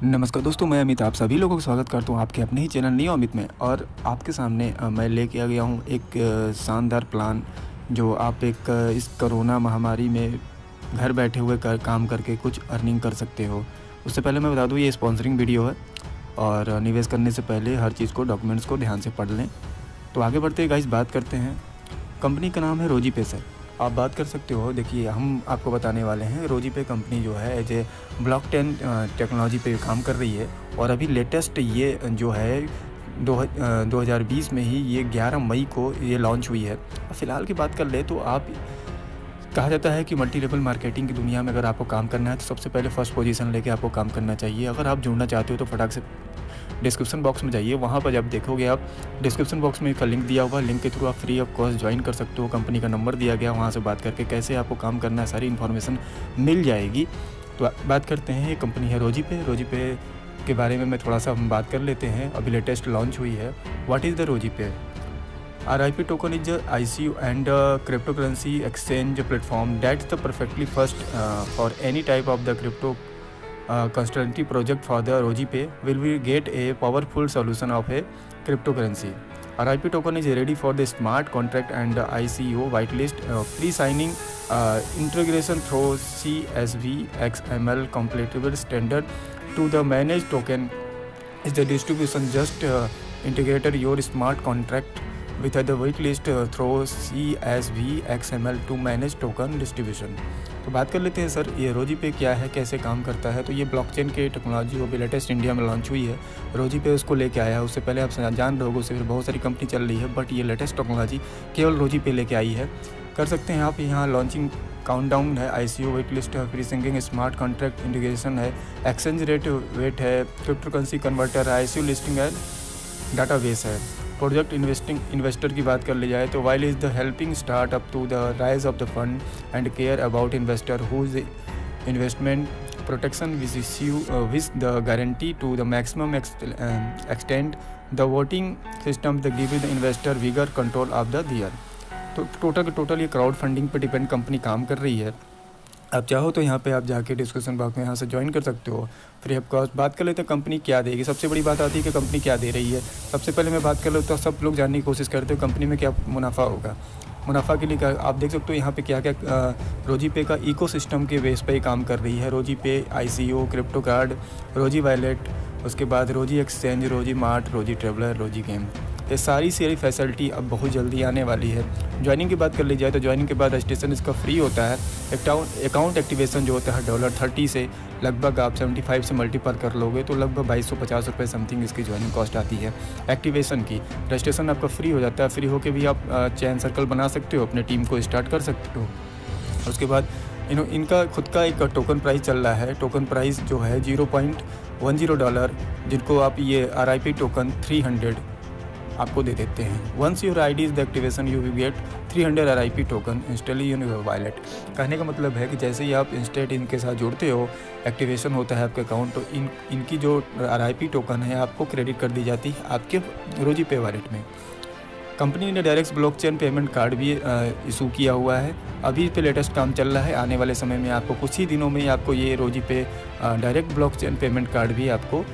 नमस्कार दोस्तों, मैं अमित आप सभी लोगों का स्वागत करता हूं आपके अपने ही चैनल नियो अमित में। और आपके सामने मैं लेके आ गया हूं एक शानदार प्लान जो आप इस कोरोना महामारी में घर बैठे हुए काम करके कुछ अर्निंग कर सकते हो। उससे पहले मैं बता दूं, ये स्पॉन्सरिंग वीडियो है और निवेश करने से पहले हर चीज़ को, डॉक्यूमेंट्स को ध्यान से पढ़ लें। तो आगे बढ़ते गाइस, बात करते हैं। कंपनी का नाम है रोजीपे सर। आप बात कर सकते हो। देखिए, हम आपको बताने वाले हैं, रोजीपे कंपनी जो है एज ए ब्लॉकचेन टेक्नोलॉजी पे काम कर रही है। और अभी लेटेस्ट ये जो है 2020 में ही ये 11 मई को ये लॉन्च हुई है। फ़िलहाल की बात कर ले तो आप, कहा जाता है कि मल्टी लेवल मार्केटिंग की दुनिया में अगर आपको काम करना है तो सबसे पहले फर्स्ट पोजीशन लेके आपको काम करना चाहिए। अगर आप जुड़ना चाहते हो तो फटाक से डिस्क्रिप्शन बॉक्स में जाइए। वहाँ पर जब देखोगे आप, डिस्क्रिप्शन बॉक्स में एक लिंक दिया हुआ, लिंक के थ्रू आप फ्री ऑफ कॉस्ट ज्वाइन कर सकते हो। कंपनी का नंबर दिया गया, वहाँ से बात करके कैसे आपको काम करना है सारी इन्फॉर्मेशन मिल जाएगी। तो बात करते हैं, ये कंपनी है रोजीपे। रोजीपे के बारे में मैं थोड़ा सा हम बात कर लेते हैं। अभी लेटेस्ट लॉन्च हुई है। What is the Rozipay? RIP token is a ICO and crypto currency exchange platform that's the perfectly first for any type of the crypto currency project. For the ROGPay will we get a powerful solution of a cryptocurrency. RIP token is ready for the smart contract and ICO whitelist pre-signing integration through CSV XML compatible standard to the managed token is the distribution. Just integrated your smart contract with the waitlist through CSV XML to manage token distribution. तो बात कर लेते हैं sir, ये रोजीपे क्या है, कैसे काम करता है। तो ये ब्लॉकचेन की टेक्नोलॉजी वो भी लेटेस्ट इंडिया में लॉन्च हुई है। रोजीपे उसको लेके आया है। उससे पहले आप जान रहे होगे, उससे फिर बहुत सारी कंपनी चल रही है, बट ये लेटेस्ट टेक्नोलॉजी केवल रोजीपे लेके आई है। कर सकते हैं आप। यहाँ लॉन्चिंग काउंटडाउन है, ICO वेट लिस्ट है, free syncing, smart contract integration है, एक्सचेंज रेट वेट है, क्रिप्टो करेंसी कन्वर्टर है, ICO लिस्टिंग है, डाटाबेस है। प्रोजेक्ट इन्वेस्टर की बात कर ली जाए तो while is the helping start up to the rise of the fund and care about investor whose investment protection which the guarantee to the maximum extend the voting system the give the investor vigour control of the their. तो total ये crowd funding पर depend company काम कर रही है। आप चाहो तो यहाँ पे आप जाके डिस्क्रिप्शन बॉक्स में यहाँ से ज्वाइन कर सकते हो फ्री ऑफ कॉस्ट। बात कर लेते हैं कंपनी क्या देगी। सबसे बड़ी बात आती है कि कंपनी क्या दे रही है। सबसे पहले मैं बात कर लूँ तो सब लोग जानने की कोशिश करते हो कंपनी में क्या मुनाफा होगा। मुनाफा के लिए आप देख सकते हो यहाँ पे क्या क्या रोजीपे का इकोसिस्टम के बेस पे ही काम कर रही है। रोजीपे, ICO, क्रिप्टो कार्ड, रोजी वॉलेट, उसके बाद रोजी एक्सचेंज, रोजी मार्ट, रोजी ट्रेवलर, रोजी गेम, ये सारी फैसिलिटी अब बहुत जल्दी आने वाली है। ज्वाइनिंग की बात कर ली जाए तो ज्वाइनिंग के बाद रजिस्ट्रेशन इसका फ्री होता है। अकाउंट एक्टिवेशन जो होता है $30 से लगभग आप 75 से मल्टीपल कर लोगे तो लगभग 2250 रुपये समथिंग इसकी ज्वाइनिंग कॉस्ट आती है एक्टिवेशन की। रजिस्ट्रेशन आपका फ्री हो जाता है। फ्री होके भी आप चैन सर्कल बना सकते हो, अपने टीम को स्टार्ट कर सकते हो। उसके बाद इनका खुद का एक टोकन प्राइस चल रहा है। टोकन प्राइस जो है $0.10, जिनको आप ये RIP टोकन 300 आपको दे देते हैं। Once your ID is the activation you will get 300 RIP token instantly in your wallet. कहने का मतलब है कि जैसे ही आप इंस्टेंट इनके साथ जुड़ते हो, एक्टिवेशन होता है आपका अकाउंट, तो इनकी जो RIP टोकन है आपको क्रेडिट कर दी जाती है आपके रोजीपे वॉलेट में। कंपनी ने डायरेक्ट ब्लॉकचेन पेमेंट कार्ड भी इशू किया हुआ है। अभी इस पे लेटेस्ट काम चल रहा है। आने वाले समय में आपको कुछ ही दिनों में आपको ये रोजीपे डायरेक्ट ब्लॉकचेन पेमेंट कार्ड भी आपको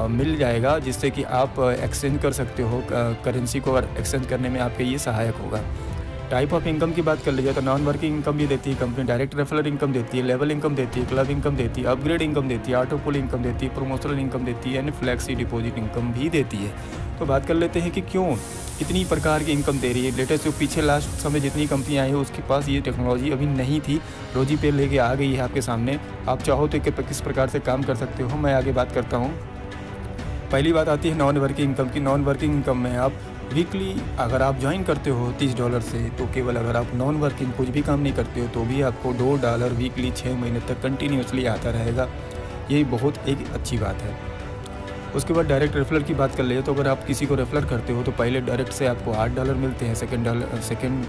मिल जाएगा, जिससे कि आप एक्सचेंज कर सकते हो। करेंसी को एक्सचेंज करने में आपके ये सहायक होगा। टाइप ऑफ इनकम की बात कर ली जाए तो नॉन वर्किंग इनकम भी देती है कंपनी, डायरेक्ट रेफरल इनकम देती है, लेवल इनकम देती है, क्लब इनकम देती है, अपग्रेड इनकम देती है, ऑटो पुल इनकम देती है, प्रोमोशनल इनकम देती है, एंड फ्लैक्सी डिपॉजिट इनकम भी देती है। तो बात कर लेते हैं कि क्यों इतनी प्रकार की इनकम दे रही है। लेटेस्ट जो पीछे लास्ट समय जितनी कंपनी आई है उसके पास ये टेक्नोलॉजी अभी नहीं थी। रोजीपे लेके आ गई है आपके सामने। आप चाहो तो किस प्रकार से काम कर सकते हो, मैं आगे बात करता हूँ। पहली बात आती है नॉन वर्किंग इनकम की। नॉन वर्किंग इनकम में आप वीकली अगर आप ज्वाइन करते हो $30 से, तो केवल अगर आप नॉन वर्किंग कुछ भी काम नहीं करते हो तो भी आपको $2 वीकली 6 महीने तक कंटिन्यूसली आता रहेगा। यही बहुत एक अच्छी बात है। उसके बाद डायरेक्ट रेफरल की बात कर ले तो अगर आप किसी को रेफर करते हो तो पहले डायरेक्ट से आपको $8 मिलते हैं, सेकेंड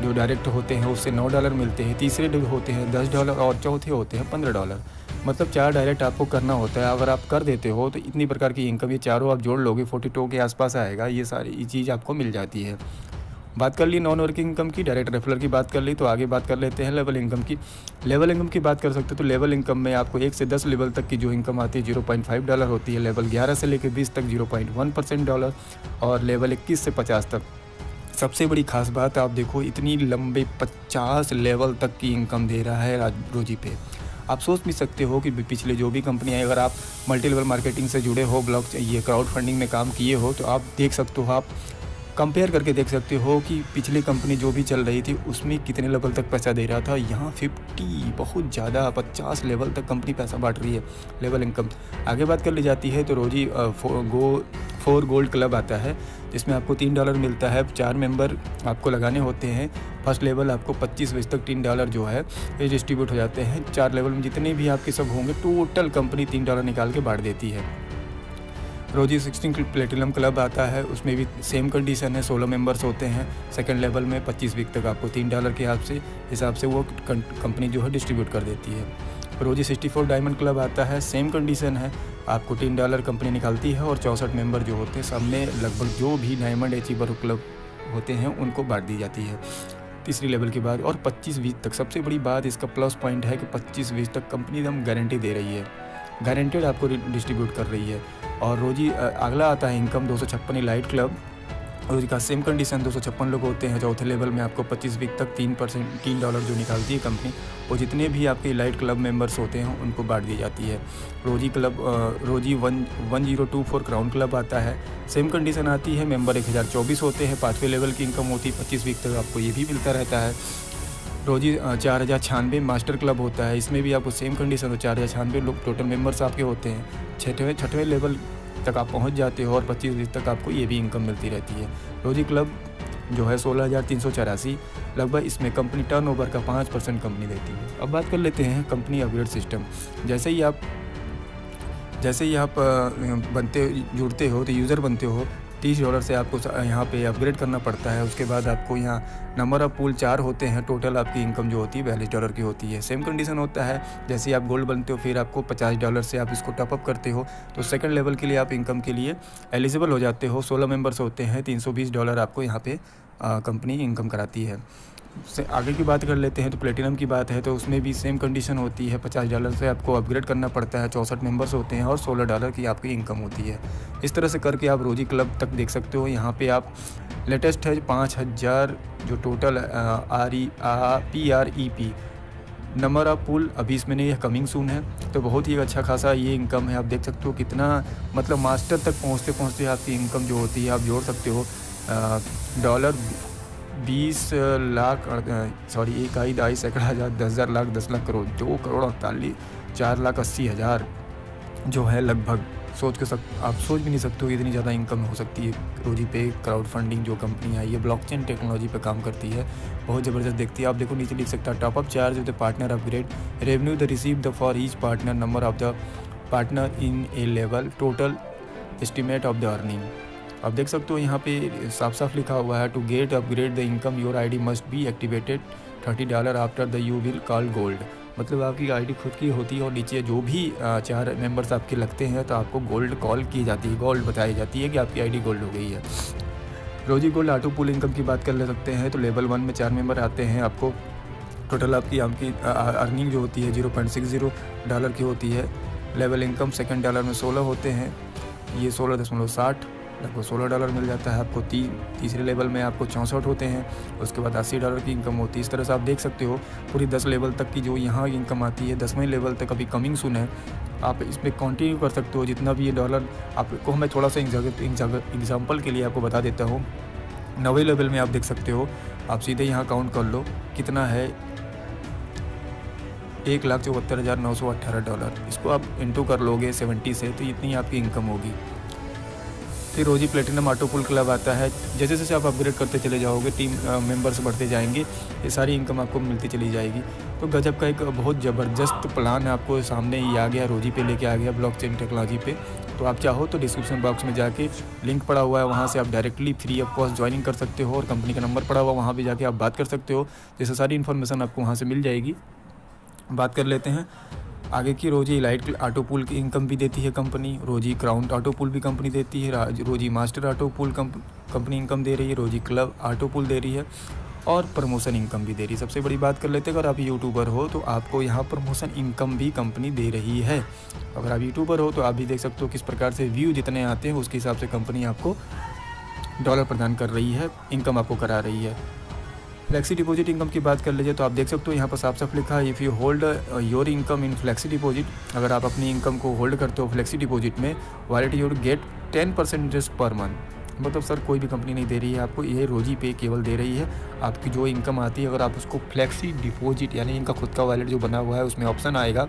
जो डायरेक्ट होते हैं उससे $9 मिलते हैं, तीसरे जो होते हैं $10 और चौथे होते हैं $15। मतलब 4 डायरेक्ट आपको करना होता है। अगर आप कर देते हो तो इतनी प्रकार की इनकम, ये चारों आप जोड़ लोगे 42 के आसपास आएगा। ये सारी चीज़ आपको मिल जाती है। बात कर ली नॉन वर्किंग इनकम की, डायरेक्ट रेफरल की बात कर ली, तो आगे बात कर लेते हैं लेवल इनकम की। लेवल इनकम की बात कर सकते हो तो लेवल इनकम में आपको 1 से 10 लेवल तक की जो इनकम आती है $0.5 होती है, लेवल 11 से लेकर 20 तक $0.1% और लेवल 21 से 50 तक। सबसे बड़ी खास बात आप देखो, इतनी लंबे 50 लेवल तक की इनकम दे रहा है रोजी पे। आप सोच भी सकते हो कि पिछले जो भी कंपनियाँ, अगर आप मल्टी लेवल मार्केटिंग से जुड़े हो, ब्लॉक ये क्राउड फंडिंग में काम किए हो, तो आप देख सकते हो, आप कंपेयर करके देख सकते हो कि पिछली कंपनी जो भी चल रही थी उसमें कितने लेवल तक पैसा दे रहा था। यहाँ 50 बहुत ज़्यादा 50 लेवल तक कंपनी पैसा बांट रही है लेवल इनकम। आगे बात कर ली जाती है तो रोजी 4 गोल्ड क्लब आता है, जिसमें आपको $3 मिलता है। 4 मेंबर आपको लगाने होते हैं। फर्स्ट लेवल आपको 25 बजे तक $3 जो है ये डिस्ट्रीब्यूट हो जाते हैं। 4 लेवल में जितने भी आपके सब होंगे, टोटल कंपनी $3 निकाल के बांट देती है। रोजी 16 प्लेटिनम क्लब आता है, उसमें भी सेम कंडीशन है, 16 मेंबर्स होते हैं। सेकंड लेवल में 25 वीक तक आपको $3 के हिसाब से वो कंपनी जो है डिस्ट्रीब्यूट कर देती है। रोजी 64 डायमंड क्लब आता है, सेम कंडीशन है, आपको $3 कंपनी निकालती है और 64 मेंबर जो होते हैं सब में लगभग जो भी डायमंड अचीवर क्लब होते हैं उनको बांट दी जाती है तीसरी लेवल के बाद। और 25 वीक तक, सबसे बड़ी बात इसका प्लस पॉइंट है कि 25 वीक तक कंपनी एकदम गारंटी दे रही है, गारंटेड आपको डिस्ट्रीब्यूट कर रही है। और रोजी अगला आता है इनकम 256 इलाइट क्लब, रोजी का सेम कंडीशन 256 लोग होते हैं। चौथे लेवल में आपको 25 वीक तक $3 जो निकालती है कंपनी, वो जितने भी आपके इलाइट क्लब मेंबर्स होते हैं उनको बांट दी जाती है। रोजी 1024 क्राउन क्लब आता है, सेम कंडीशन आती है, मेंबर 1024 होते हैं। 5वें लेवल की इनकम होती है, 25 वीक तक आपको ये भी मिलता रहता है। रोजी 4096 मास्टर क्लब होता है, इसमें भी आपको सेम कंडीशन हो, 4096 लोग टोटल मेंबर्स आपके होते हैं। छठवें लेवल तक आप पहुंच जाते हो और 25 वीक तक आपको ये भी इनकम मिलती रहती है। रोजी क्लब जो है 16,384, लगभग इसमें कंपनी टर्नओवर का 5% कंपनी देती है। अब बात कर लेते हैं कंपनी अपग्रेड सिस्टम। जैसे ही आप जुड़ते हो तो यूज़र बनते हो, $30 से आपको यहाँ पे अपग्रेड करना पड़ता है। उसके बाद आपको यहाँ नंबर ऑफ पूल 4 होते हैं, टोटल आपकी इनकम जो होती है $42 की होती है। सेम कंडीशन होता है, जैसे ही आप गोल्ड बनते हो फिर आपको $50 से आप इसको टॉपअप करते हो तो सेकंड लेवल के लिए आप इनकम के लिए एलिजिबल हो जाते हो। 16 मेंबर्स होते हैं, $320 आपको यहाँ पे कंपनी इनकम कराती है। से आगे की बात कर लेते हैं तो प्लेटिनम की बात है तो उसमें भी सेम कंडीशन होती है, $50 से आपको अपग्रेड करना पड़ता है। 64 मेंबर्स होते हैं और $16 की आपकी इनकम होती है। इस तरह से करके आप रोजी क्लब तक देख सकते हो। यहाँ पे आप लेटेस्ट है 5000 जो total PREP number of pool अभी इसमें नहीं है, कमिंग सून है, तो बहुत ही अच्छा खासा ये इनकम है। आप देख सकते हो कितना मतलब मास्टर तक पहुँचते आपकी इनकम जो होती है आप जोड़ सकते हो $20 लाख 1 सैकड़ा हज़ार 10,000 लाख 10 लाख करोड़ 2 करोड़ 4,80,000 जो है लगभग। आप सोच भी नहीं सकते हो इतनी ज़्यादा इनकम हो सकती है रोजी पे। क्राउड फंडिंग जो कंपनी है ये ब्लॉकचेन टेक्नोलॉजी पे काम करती है, बहुत ज़बरदस्त दिखती है। आप देखो नीचे लिख सकता है top up charge of the partner upgrade, revenue the receive the for each partner, number of the partner in A level, total estimate of the earning. आप देख सकते हो यहाँ पे साफ साफ लिखा हुआ है to get upgrade the income your ID must be activated $30 after the you will call gold. मतलब आपकी आईडी खुद की होती है और नीचे जो भी 4 मेंबर्स आपके लगते हैं तो आपको गोल्ड कॉल की जाती है, गोल्ड बताई जाती है कि आपकी आईडी गोल्ड हो गई है। रोजी गोल्ड ऑटो पूल इनकम की बात कर ले सकते हैं तो लेवल 1 में 4 मेंबर आते हैं। आपको टोटल आपकी अर्निंग जो होती है $0.60 की होती है। लेवल इनकम सेकंड डॉलर में 16 होते हैं, ये 16.60 लगभग $16 मिल जाता है आपको। तीसरे लेवल में आपको 64 होते हैं, उसके बाद $80 की इनकम होती है। इस तरह से आप देख सकते हो पूरी 10 लेवल तक की जो यहाँ इनकम आती है। 10वें लेवल तक अभी कमिंग सून है, आप इसमें कंटिन्यू कर सकते हो जितना भी ये डॉलर आपको। मैं थोड़ा सा एग्जाम्पल के लिए आपको बता देता हूँ। 9वें लेवल में आप देख सकते हो, आप सीधे यहाँ काउंट कर लो कितना है, $1,74,918। इसको आप इंटू कर लोगे 70 से तो इतनी आपकी इनकम होगी। फिर रोजी प्लेटिनम ऑटो पूल क्लब आता है, जैसे जैसे आप अपग्रेड करते चले जाओगे टीम मेंबर्स बढ़ते जाएंगे, ये सारी इनकम आपको मिलती चली जाएगी। तो गजब का एक बहुत ज़बरदस्त प्लान आपको सामने ही आ गया, रोजी पे लेके आ गया ब्लॉकचेन टेक्नोलॉजी पे। तो आप चाहो तो डिस्क्रिप्शन बॉक्स में जाके लिंक पड़ा हुआ है, वहाँ से आप directly free of cost joining कर सकते हो और कंपनी का नंबर पड़ा हुआ वहाँ भी जाके आप बात कर सकते हो, जैसे सारी इन्फॉर्मेशन आपको वहाँ से मिल जाएगी। बात कर लेते हैं आगे की रोजी इलाइट ऑटो पूल की इनकम भी देती है company, Rozi crown auto pool भी कंपनी देती है, Rozi master auto pool company income दे रही है, रोजी क्लब ऑटो पूल दे रही है और प्रमोशन इनकम भी दे रही है। सबसे बड़ी बात कर लेते हैं, अगर आप यूट्यूबर हो तो आपको यहाँ प्रमोशन इनकम भी कंपनी दे रही है। अगर आप यूट्यूबर हो तो आप भी देख सकते हो किस प्रकार से व्यू जितने आते हैं उसके हिसाब से कंपनी आपको डॉलर प्रदान कर रही है, इनकम आपको करा रही है। फ्लेक्सी डिपॉजिट इनकम की बात कर लीजिए तो आप देख सकते हो यहाँ पर साफ साफ लिखा है, if you hold your income in flexi deposit, अगर आप अपनी इनकम को होल्ड करते हो फ्लेक्सी डिपॉजिट में, wallet you get 10% interest per month. मतलब सर कोई भी कंपनी नहीं दे रही है आपको, ये रोजी पे केवल दे रही है। आपकी जो इनकम आती है अगर आप उसको फ्लेक्सी डिपॉजिट यानी इनका खुद का वॉलेट जो बना हुआ है उसमें ऑप्शन आएगा,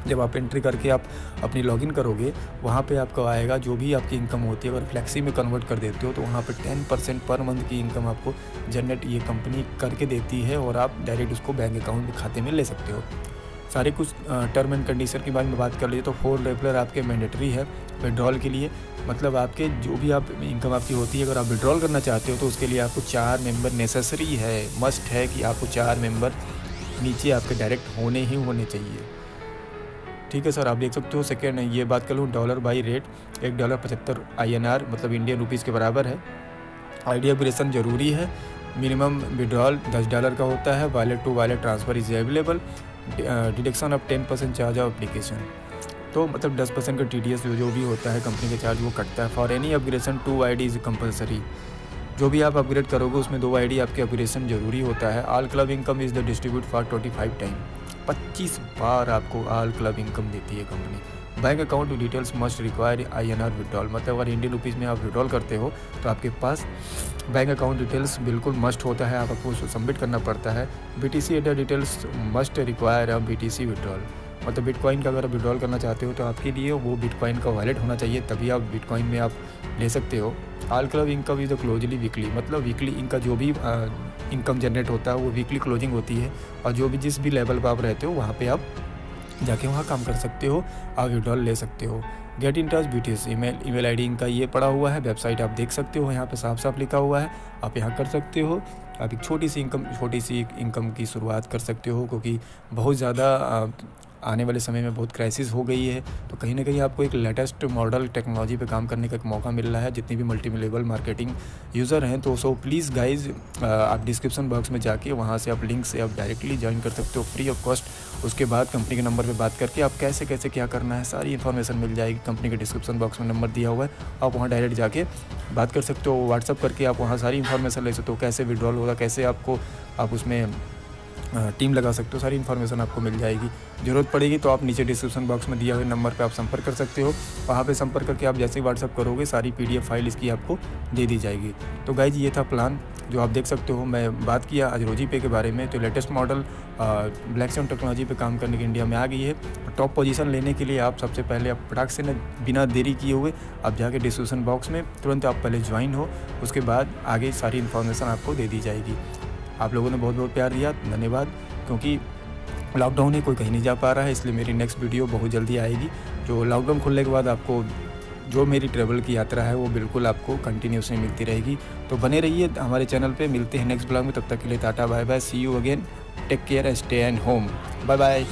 जब आप एंट्री करके आप अपनी लॉगिन करोगे वहाँ पे आपको आएगा जो भी आपकी इनकम होती है, अगर फ्लेक्सी में कन्वर्ट कर देते हो तो वहाँ पे 10% पर मंथ की इनकम आपको जनरेट ये कंपनी करके देती है और आप डायरेक्ट उसको बैंक अकाउंट में खाते में ले सकते हो। सारे कुछ टर्म एंड कंडीशन के बारे में बात कर लीजिए तो 4 रेफरल आपके मैंडेटरी है विड्रॉल के लिए। मतलब आपके जो भी आप इनकम आपकी होती है अगर आप विड्रॉल करना चाहते हो तो उसके लिए आपको 4 मेंबर नेसेसरी है, मस्ट है कि आपको 4 मेंबर नीचे आपके डायरेक्ट होने ही होने चाहिए। ठीक है सर, आप देख सकते हो। सेकेंड ये बात कर लूँ डॉलर बाई रेट, $1.75 INR मतलब इंडियन रुपीज़ के बराबर है। आईडी ऑपरेशन ज़रूरी है, मिनिमम विड्रॉल $10 का होता है, wallet to wallet transfer is available, deduction of 10% charge of application, तो मतलब 10% का TDS जो भी होता है कंपनी के चार्ज वो कटता है। For any upgradation 2 ID is compulsory, जो भी आप अपग्रेड करोगे उसमें 2 ID आपके अपग्रेडेशन जरूरी होता है। All club income is the distribute for 25 time, 25 बार आपको ऑल क्लब इनकम देती है company. Bank account details must require INR withdrawal, मतलब अगर इंडियन रुपीज़ में आप विड्रॉल करते हो तो आपके पास बैंक अकाउंट डिटेल्स बिल्कुल मस्ट होता है, आपको उसको सबमिट करना पड़ता है। BTC adder details must require a BTC withdrawal, मतलब बिटकॉइन का अगर आप विड्रॉल करना चाहते हो तो आपके लिए वो बिटकॉइन का वॉलेट होना चाहिए, तभी आप बिटकॉइन में आप ले सकते हो। All club income is the closely weekly, मतलब वीकली इनका जो भी इनकम जनरेट होता है वो वीकली क्लोजिंग होती है और जो भी जिस भी लेवल पर आप रहते हो वहाँ पे आप जाके वहाँ काम कर सकते हो, आप विड्रॉल ले सकते हो। Get in touch BTC email ID इनका ये पड़ा हुआ है, वेबसाइट आप देख सकते हो, यहाँ पे साफ साफ लिखा हुआ है, आप यहाँ कर सकते हो। आप एक छोटी सी इनकम की शुरुआत कर सकते हो, क्योंकि बहुत ज़्यादा आने वाले समय में बहुत क्राइसिस हो गई है, तो कहीं ना कहीं आपको एक लेटेस्ट मॉडल टेक्नोलॉजी पे काम करने का एक मौका मिल रहा है। जितनी भी मल्टी लेवल मार्केटिंग यूज़र हैं तो सो प्लीज़ गाइज आप डिस्क्रिप्शन बॉक्स में जाके वहाँ से आप लिंक से आप डायरेक्टली ज्वाइन कर सकते हो फ्री ऑफ कॉस्ट। उसके बाद कंपनी के नंबर पे बात करके आप कैसे कैसे क्या करना है सारी इन्फॉर्मेशन मिल जाएगी। कंपनी के डिस्क्रिप्शन बॉक्स में नंबर दिया हुआ है, आप वहाँ डायरेक्ट जाके बात कर सकते हो, व्हाट्सअप करके आप वहाँ सारी इन्फॉर्मेशन ले सकते हो, कैसे विड्रॉल होगा, कैसे आपको आप उसमें टीम लगा सकते हो, सारी इन्फॉर्मेशन आपको मिल जाएगी। ज़रूरत पड़ेगी तो आप नीचे डिस्क्रिप्शन बॉक्स में दिया हुए नंबर पे आप संपर्क कर सकते हो, वहाँ पे संपर्क करके आप जैसे ही व्हाट्सअप करोगे सारी PDF फाइल इसकी आपको दे दी जाएगी। तो गाइज ये था प्लान जो आप देख सकते हो। मैं बात किया आज रोजी पे के बारे में, तो लेटेस्ट मॉडल ब्लैकस्टोन टेक्नोलॉजी पे काम करने की इंडिया में आ गई है। टॉप पोजीशन लेने के लिए आप सबसे पहले आप फटाक से बिना देरी किए हुए आप जाके डिस्क्रिप्शन बॉक्स में तुरंत आप पहले ज्वाइन हो, उसके बाद आगे सारी इन्फॉर्मेशन आपको दे दी जाएगी। आप लोगों ने बहुत बहुत प्यार दिया, धन्यवाद। क्योंकि लॉकडाउन है, कोई कहीं नहीं जा पा रहा है, इसलिए मेरी नेक्स्ट वीडियो बहुत जल्दी आएगी। जो लॉकडाउन खुलने के बाद आपको जो मेरी ट्रैवल की यात्रा है वो बिल्कुल आपको कंटिन्यूसली मिलती रहेगी। तो बने रहिए हमारे चैनल पे, मिलते हैं नेक्स्ट ब्लॉग में। तब तक के लिए tata bye bye, see you again, take care, stay and home, bye bye.